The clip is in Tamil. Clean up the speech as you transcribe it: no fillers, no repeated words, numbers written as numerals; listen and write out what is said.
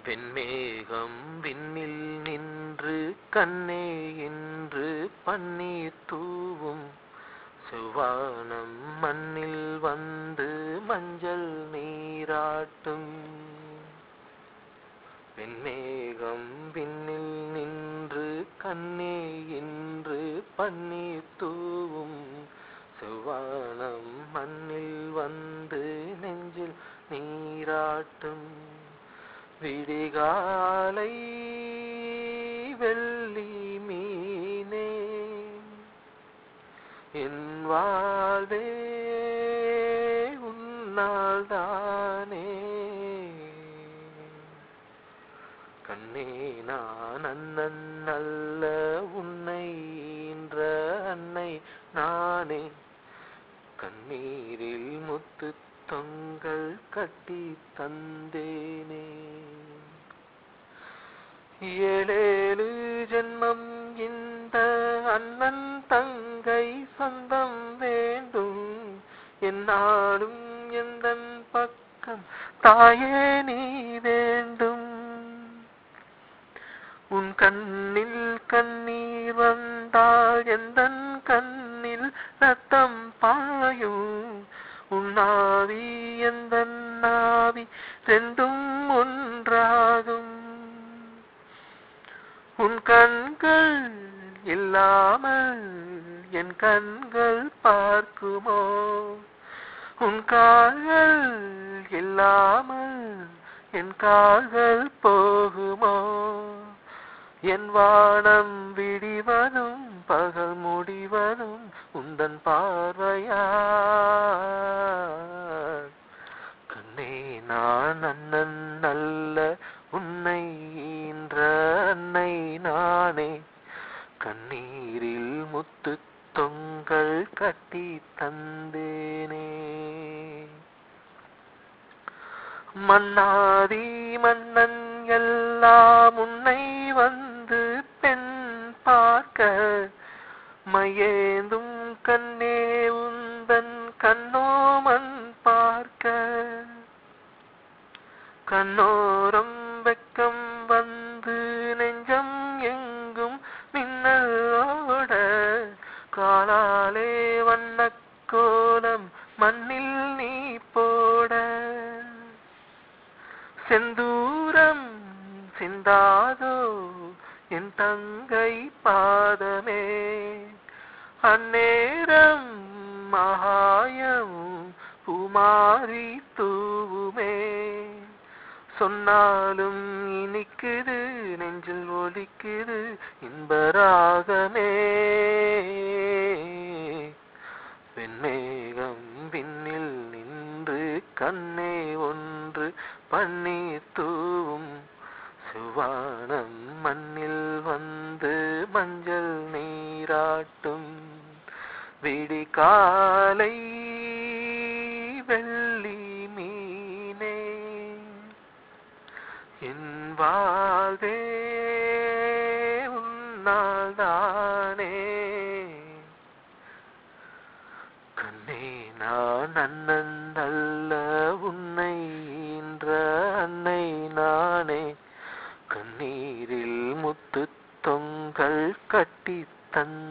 வெண்மேகம் விண்ணில் நின்று கண்ணே என்று பன்னீர் தூவும், செவ்வானம் மண்ணில் வந்து மஞ்சள் நீராட்டும். வெண்மேகம் விண்ணில் நின்று கண்ணே என்று பன்னீர் தூவும், செவ்வானம் மண்ணில் வந்து நெஞ்சில் நீராட்டும். விடிகாலை வெள்ளி மீனே என் வாழ்வே உன்னால் தானே. கண்ணே நான் அண்ணன் அல்ல உன்னை ஈன்ற அன்னை நானே, கண்ணீரில் முத்து தொங்கல் கட்டி தந்தேனே. ஏழேழு ஜென்மம் இந்த அண்ணன் தங்கை சொந்தம் வேண்டும், என்னாலும் எந்தன் பக்கம் தாயே நீ வேண்டும். உன் கண்ணில் கண்ணீர் வந்தால் எந்தன் கண்ணில் ரத்தம் பாயும், உன்னாவி எந்தன் நாவி ரெண்டும் ஒன்றாகும். உன் கண்கள் இல்லாமல் என் கண்கள் பார்க்குமோ, உன் கால்கள் இல்லாமல் என் கால்கள் போகுமோ. என் வானம் விடிவதும் பகல் முடிவதும் உந்தன் பார்வையா. கண்ணே நான் அண்ணன் அல்ல உன்னை ஈன்ற அன்னை நானே, கண்ணீரில் முத்து தொங்கல் கட்டி தந்தேனே. மன்னாதி மன்னன் எல்லாம் உன்னை வந்து பெண் பார்க்க, மையேந்தும் கண்ணே உந்தன் கண்ணோமன் பார்க்க. கண்ணோரம் வெக்கம் வந்து நெஞ்சம் எங்கும் மின்னலோட, காலாலே வண்ணக் கோலம் மண்ணில் நீ போட. செந்தூரம் சிந்தாதோ என் தங்கை பாதமே, அந்நேரம் மகாயம் பூமாரி தூவுமே. சொன்னாலும் இனிக்குது நெஞ்சில் ஒலிக்குது இன்பராகமே. வெண்மேகம் விண்ணில் நின்று கண்ணே ஒன்று பன்னீர் தூவும், செவ்வானம் மண்ணில் வந்து மஞ்சள் நீராட்டும். விடிகாலை வெள்ளி மீனே என் வாழ்வே உன்னால் தானே. கண்ணே நான் அண்ணன் அல்ல உன்னை ஈன்ற அன்னை நானே, கண்ணீரில் முத்து தொங்கல் கட்டி தந்தேனே.